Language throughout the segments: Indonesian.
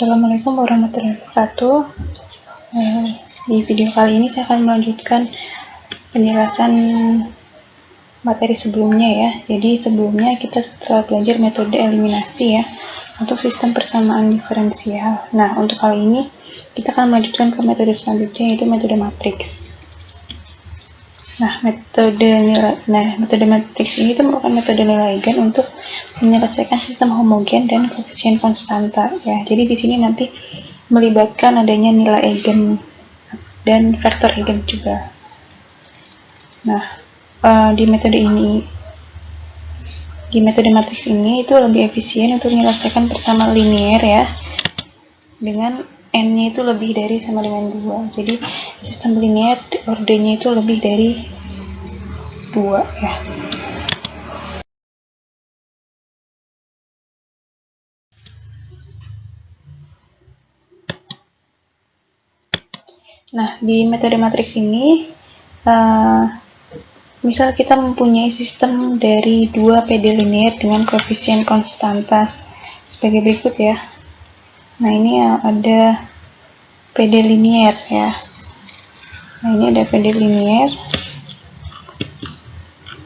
Assalamualaikum warahmatullahi wabarakatuh. Di video kali ini saya akan melanjutkan penjelasan materi sebelumnya ya. Jadi sebelumnya kita telah belajar metode eliminasi ya untuk sistem persamaan diferensial. Nah, untuk kali ini kita akan melanjutkan ke metode selanjutnya, yaitu metode matriks. Metode matriks ini itu merupakan metode nilai eigen untuk menyelesaikan sistem homogen dan koefisien konstanta ya. Jadi di sini nanti melibatkan adanya nilai eigen dan vektor eigen juga. Nah, di metode matriks ini itu lebih efisien untuk menyelesaikan persamaan linear ya, dengan n-nya itu lebih dari sama dengan 2. Jadi sistem linear ordernya itu lebih dari 2 ya. Nah, di metode matriks ini misal kita mempunyai sistem dari 2 PD linear dengan koefisien konstanta sebagai berikut ya. Nah, ini ada PD linear ya. Nah, ini ada PD linear.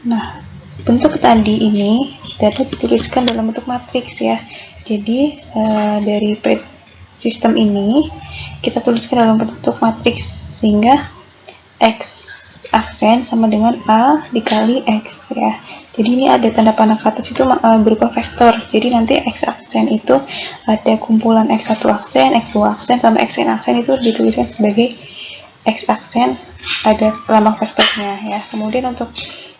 Nah, bentuk tadi ini dapat dituliskan dalam bentuk matriks ya. Jadi dari sistem ini kita tuliskan dalam bentuk matriks, sehingga X aksen sama dengan A dikali X ya. Jadi ini ada tanda panah ke atas itu berupa vektor. Jadi nanti X aksen itu ada kumpulan X1 aksen, X2 aksen, sama Xn aksen itu dituliskan sebagai X aksen ada lambang vektornya ya. Kemudian untuk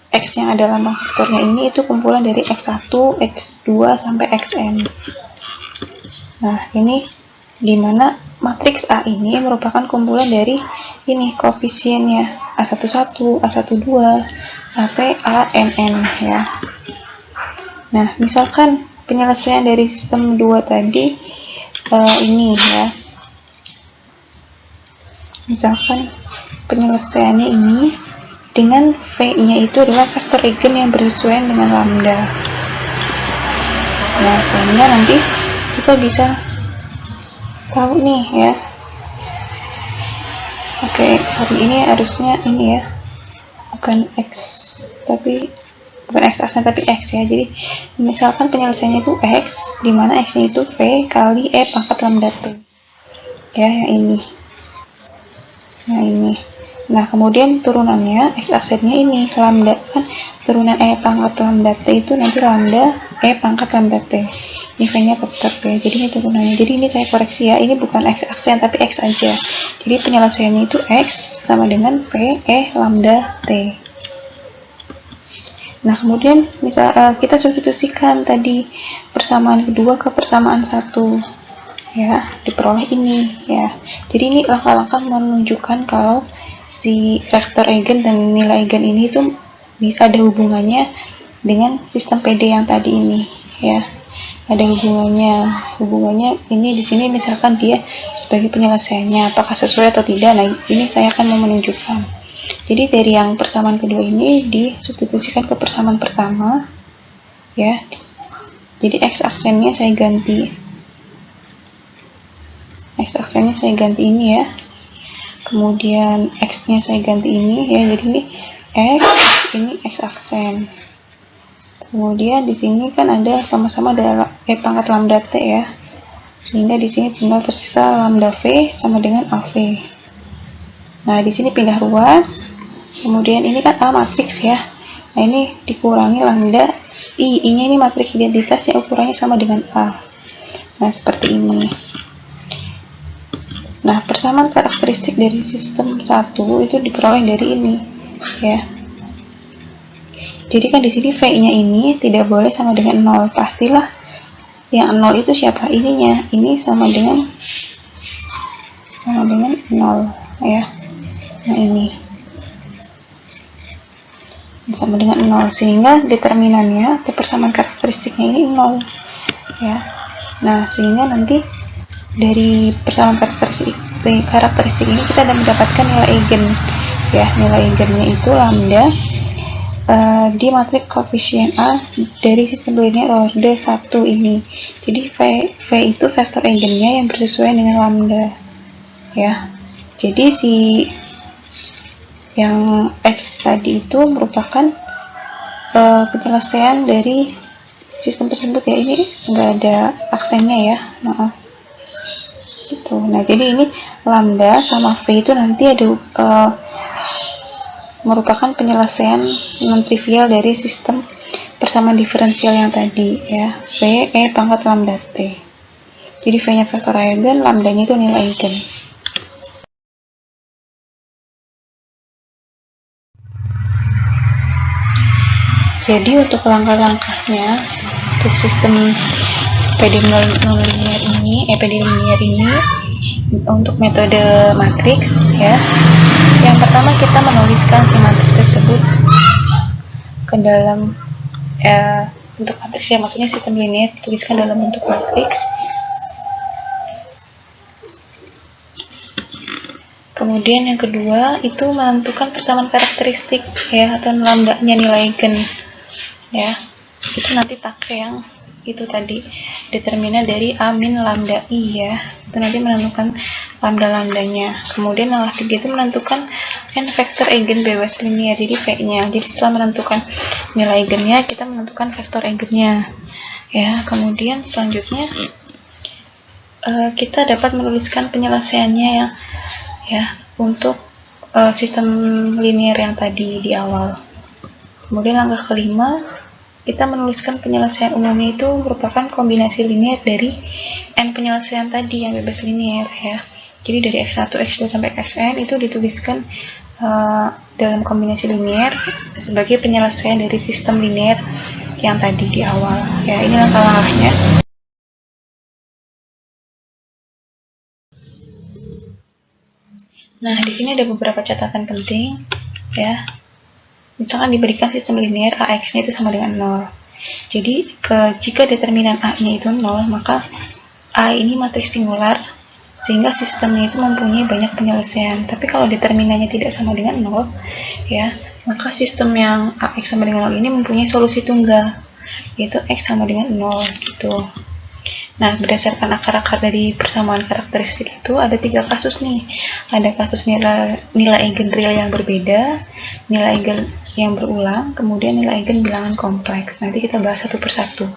X yang ada lambang vektornya ini itu kumpulan dari X1, X2 sampai Xn. Nah, ini dimana matriks A ini merupakan kumpulan dari ini koefisiennya A11, A12 sampai ANN ya. Nah, misalkan penyelesaian dari sistem 2 tadi ini ya. Misalkan penyelesaiannya ini dengan V-nya itu adalah vektor eigen yang bersesuaian dengan lambda. Nah, sehingga nanti kita bisa tahu nih ya. Oke, ini harusnya ini ya, bukan X aksen tapi X ya. Jadi misalkan penyelesaiannya itu X, dimana X nya itu V kali E pangkat lambda T ya, yang ini. Nah, ini. Nah, kemudian turunannya X aksennya ini lambda, kan turunan E pangkat lambda T itu nanti lambda E pangkat lambda T. Ini V-nya tetap ya, jadi ini turunannya. Jadi ini saya koreksi ya, ini bukan X aksen tapi X aja. Jadi penyelesaiannya itu X sama dengan V E lambda T. Nah, kemudian misal kita substitusikan tadi persamaan kedua ke persamaan satu ya, diperoleh ini ya. Jadi ini langkah-langkah menunjukkan kalau si vektor eigen dan nilai eigen ini itu bisa ada hubungannya dengan sistem PD yang tadi ini ya. Ada hubungannya ini di sini, misalkan dia sebagai penyelesaiannya apakah sesuai atau tidak. Nah, ini saya akan mau menunjukkan. Jadi dari yang persamaan kedua ini disubstitusikan ke persamaan pertama ya. Jadi X aksennya saya ganti ini ya, kemudian X nya saya ganti ini ya. Jadi ini X, ini X aksen. Kemudian di sini kan ada sama-sama ada E pangkat lambda T ya, sehingga di sini tinggal tersisa lambda V sama dengan AV. Nah, di sini pindah ruas. Kemudian ini kan A matriks ya. Nah, ini dikurangi lambda I-nya ini matriks identitas yang ukurannya sama dengan A. Nah, seperti ini. Nah, persamaan karakteristik dari sistem 1 itu diperoleh dari ini ya. Jadi kan di sini V-nya ini tidak boleh sama dengan 0. Pastilah yang 0 itu siapa? Ininya. Ini sama dengan 0 ya. Nah, ini sama dengan 0, sehingga determinannya atau persamaan karakteristiknya ini 0 ya. Nah, sehingga nanti dari persamaan karakteristik ini kita akan mendapatkan nilai eigen ya. Nilai eigennya itu lambda di matriks koefisien A dari sistem linear order 1 ini. Jadi V itu vektor eigennya yang bersesuaian dengan lambda ya. Jadi si yang X tadi itu merupakan penyelesaian dari sistem tersebut ya. Ini enggak ada aksennya ya, maaf gitu. Nah, jadi ini lambda sama V itu nanti ada merupakan penyelesaian non-trivial dari sistem persamaan diferensial yang tadi ya, V E pangkat lambda T. Jadi V nya vektor eigen, lambdanya itu nilai eigen. Jadi untuk langkah-langkahnya untuk sistem PD nonlinear ini, PD linear ini untuk metode matriks ya. Yang pertama kita menuliskan si matriks tersebut ke dalam bentuk matriks ya, maksudnya sistem linear dituliskan dalam bentuk matriks. Kemudian yang kedua itu menentukan persamaan karakteristik ya, atau lambdanya nilai eigen ya. Itu nanti pakai yang itu tadi, determinan dari A min lambda I ya, itu nanti menentukan lambda-lambdanya. Kemudian yang ketiga itu menentukan n vektor eigen bebas linear, jadi V nya. Jadi setelah menentukan nilai eigennya, kita menentukan vektor eigennya ya. Kemudian selanjutnya kita dapat menuliskan penyelesaiannya ya untuk sistem linear yang tadi di awal. Kemudian langkah kelima, kita menuliskan penyelesaian umumnya itu merupakan kombinasi linear dari n penyelesaian tadi yang bebas linear ya. Jadi dari x1, x2 sampai xn itu dituliskan dalam kombinasi linear sebagai penyelesaian dari sistem linear yang tadi di awal ya. Ini langkah-langkahnya. Nah, di sini ada beberapa catatan penting ya. Misalkan diberikan sistem linear AX-nya itu sama dengan 0. Jadi jika determinan A-nya itu 0, maka A ini matriks singular sehingga sistemnya itu mempunyai banyak penyelesaian. Tapi kalau determinannya tidak sama dengan 0 ya, maka sistem yang AX sama dengan 0 ini mempunyai solusi tunggal, yaitu X sama dengan 0 gitu. Nah, berdasarkan akar-akar dari persamaan karakteristik itu ada 3 kasus nih. Ada kasus nilai eigen real yang berbeda, nilai eigen yang berulang, kemudian nilai eigen bilangan kompleks. Nanti kita bahas satu persatu.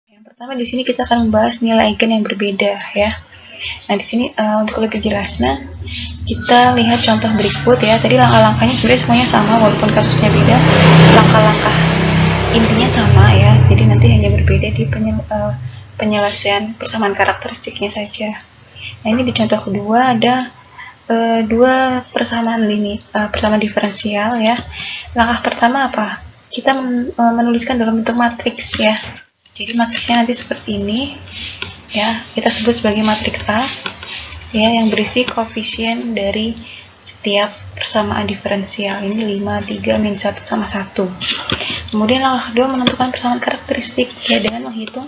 Yang pertama di sini kita akan membahas nilai eigen yang berbeda ya. Nah, di sini untuk lebih jelasnya kita lihat contoh berikut ya. Tadi langkah-langkahnya sebenarnya semuanya sama walaupun kasusnya beda. Langkah-langkah intinya sama ya, jadi nanti hanya berbeda di penyelesaian persamaan karakteristiknya saja. Nah, ini di contoh kedua ada dua persamaan persamaan diferensial ya. Langkah pertama apa? Kita menuliskan dalam bentuk matriks ya. Jadi matriksnya nanti seperti ini ya, kita sebut sebagai matriks A ya, yang berisi koefisien dari setiap persamaan diferensial. Ini 5, 3, min 1 sama 1. Kemudian langkah kedua menentukan persamaan karakteristik ya, dengan menghitung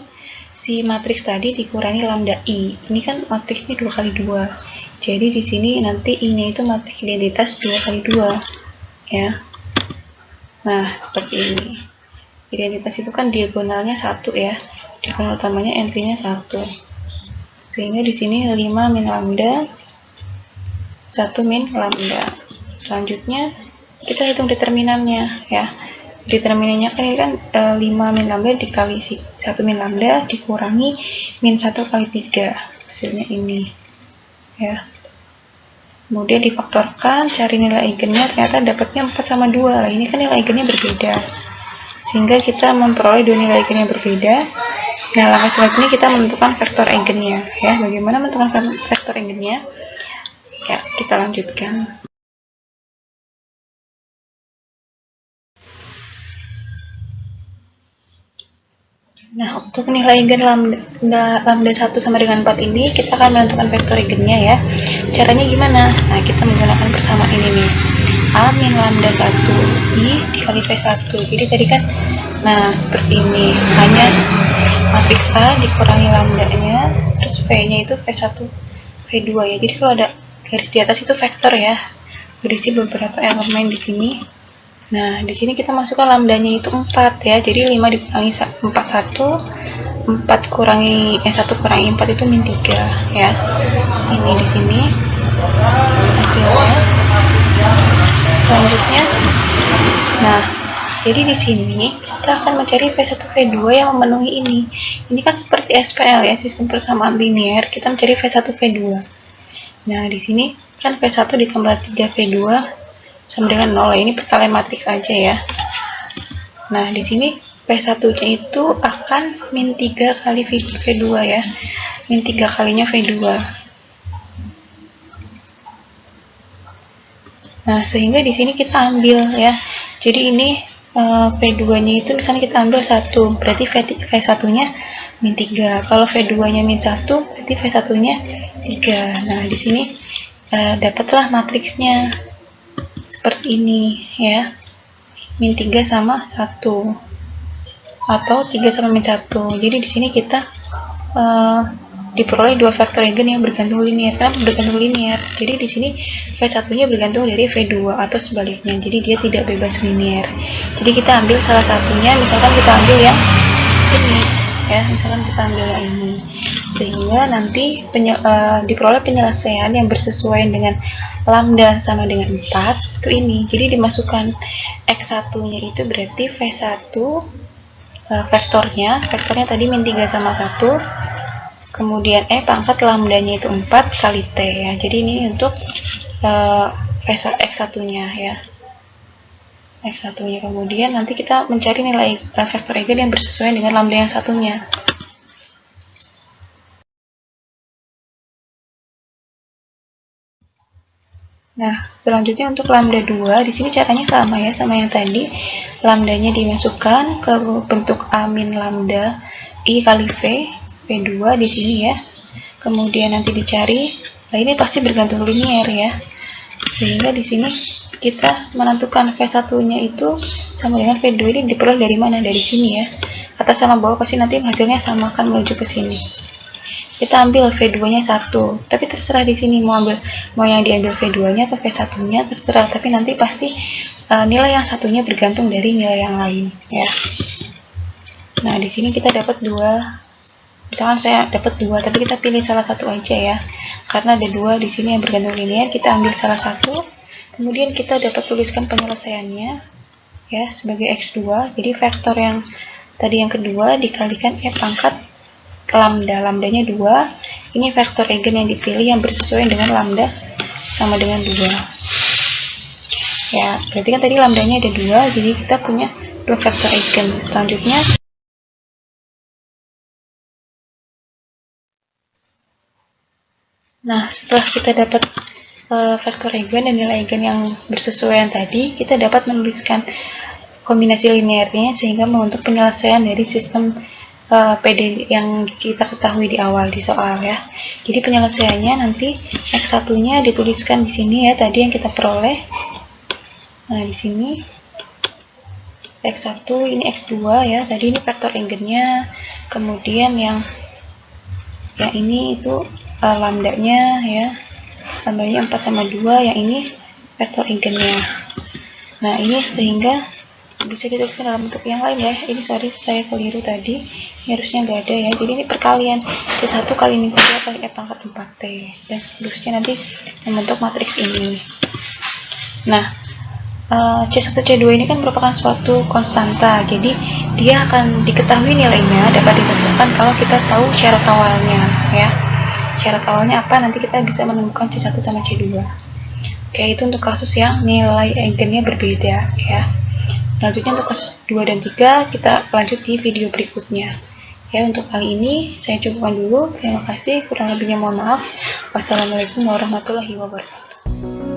si matriks tadi dikurangi lambda I. Ini kan matriksnya 2 kali 2. Jadi di sini nanti I-nya itu matriks identitas 2 kali 2 ya. Nah, seperti ini. Identitas itu kan diagonalnya 1 ya. Diagonal utamanya entry-nya 1. Sehingga di sini 5 min lambda 1 min lambda. Selanjutnya kita hitung determinannya ya. Determinannya kan ini kan 5 min lambda dikali 1 min lambda dikurangi min 1 kali 3, hasilnya ini ya. Kemudian difaktorkan, cari nilai eigennya, ternyata dapatnya 4 sama 2. Lah, ini kan nilai eigennya berbeda, sehingga kita memperoleh dua nilai eigen yang berbeda. Nah, langkah selanjutnya kita menentukan vektor eigennya ya. Bagaimana menentukan vektor eigennya? Ya, kita lanjutkan. Nah, untuk nilai eigen lambda 1 sama dengan 4 ini, kita akan menentukan vektor eigennya ya. Caranya gimana? Nah, kita menggunakan persamaan ini nih. A min lambda 1 I dikali V1. Jadi tadi kan, nah seperti ini. Hanya matriks A dikurangi lambdanya, terus V-nya itu V1, V2 ya. Jadi kalau ada garis di atas itu vektor ya. berisi beberapa elemen di sini. Nah, di sini kita masukkan lambdanya itu 4 ya. Jadi 5 dikurangi 4 1, 1 kurangi 4 itu min 3 ya. Ini di sini hasilnya. Selanjutnya, nah, jadi di sini kita akan mencari V1 V2 yang memenuhi ini. Ini kan seperti SPL ya, sistem persamaan linear. Kita mencari V1 V2. Nah, di sini kan V1 ditambah 3 V2 sama dengan 0. Ini perkalian matriks aja ya. Nah, di sini V1-nya itu akan min 3 kali V2 ya. Min 3 kalinya V2. Nah, sehingga di sini kita ambil ya. Jadi ini V2-nya itu misalnya kita ambil 1, berarti V1-nya min 3. Kalau V2-nya min 1, berarti V1-nya 3. Nah, di sini dapatlah matriksnya seperti ini ya. Min 3 sama 1 atau 3 sama min 1. Jadi di sini kita diperoleh dua vektor eigen yang bergantung linear. Kenapa bergantung linear? Jadi di sini V1-nya bergantung dari V2 atau sebaliknya. Jadi dia tidak bebas linear. Jadi kita ambil salah satunya, misalkan kita ambil yang ini ya, misalkan kita ambil yang ini. Sehingga nanti diperoleh penyelesaian yang bersesuaian dengan lambda sama dengan 4 itu ini. Jadi dimasukkan X1-nya itu berarti V1 vektornya tadi min 3 sama 1. Kemudian pangkat lambdanya itu 4 kali T ya. Jadi ini untuk X1-nya ya. X1-nya. Kemudian nanti kita mencari nilai vektor eigen yang bersesuaian dengan lambda yang satunya. Nah, selanjutnya untuk lambda 2, di sini caranya sama ya, sama yang tadi. Lambdanya dimasukkan ke bentuk A min lambda I kali V2 di sini ya. Kemudian nanti dicari, nah ini pasti bergantung linear ya. Sehingga di sini kita menentukan V1-nya itu sama dengan V2 ini diperoleh dari mana? Dari sini ya. Atas sama bawah pasti nanti hasilnya sama akan menuju ke sini. Kita ambil V2-nya 1, tapi terserah di sini mau yang diambil V2-nya atau V1-nya terserah, tapi nanti pasti nilai yang satunya bergantung dari nilai yang lain ya. Nah, di sini kita dapat 2. Misalkan saya dapat 2, tapi kita pilih salah satu aja ya. Karena ada 2 di sini yang bergantung linear, kita ambil salah satu. Kemudian kita dapat tuliskan penyelesaiannya ya sebagai X2. Jadi vektor yang tadi yang kedua dikalikan pangkat lambdanya 2. Ini vektor eigen yang dipilih yang bersesuaian dengan lambda sama dengan 2. Ya, berarti kan tadi lambdanya ada 2, jadi kita punya 2 vektor eigen. Selanjutnya nah, setelah kita dapat vektor eigen dan nilai eigen yang bersesuaian tadi, kita dapat menuliskan kombinasi linearnya sehingga membentuk penyelesaian dari sistem PD yang kita ketahui di awal di soal ya. Jadi penyelesaiannya nanti X1-nya dituliskan di sini ya, tadi yang kita peroleh. Nah, di sini X1 ini X2 ya, tadi ini vektor eigennya. Kemudian yang ini itu lambdanya ya, lambdanya 4 sama 2, yang ini vektor eigennya. Nah, ini sehingga bisa dituliskan dalam bentuk yang lain ya. Ini sorry, saya keliru tadi, ini harusnya nggak ada ya. Jadi ini perkalian C1 kali min 3 kali pangkat 4T, dan seterusnya nanti membentuk matriks ini. Nah, C1 C2 ini kan merupakan suatu konstanta, jadi dia akan diketahui nilainya, dapat ditentukan kalau kita tahu syarat awalnya ya. Syarat awalnya apa, nanti kita bisa menemukan C1 sama C2. Oke, itu untuk kasus yang nilai eigennya berbeda ya. Selanjutnya untuk kasus 2 dan 3 kita lanjut di video berikutnya. Ya, untuk kali ini saya cukupkan dulu. Terima kasih, kurang lebihnya mohon maaf. Wassalamualaikum warahmatullahi wabarakatuh.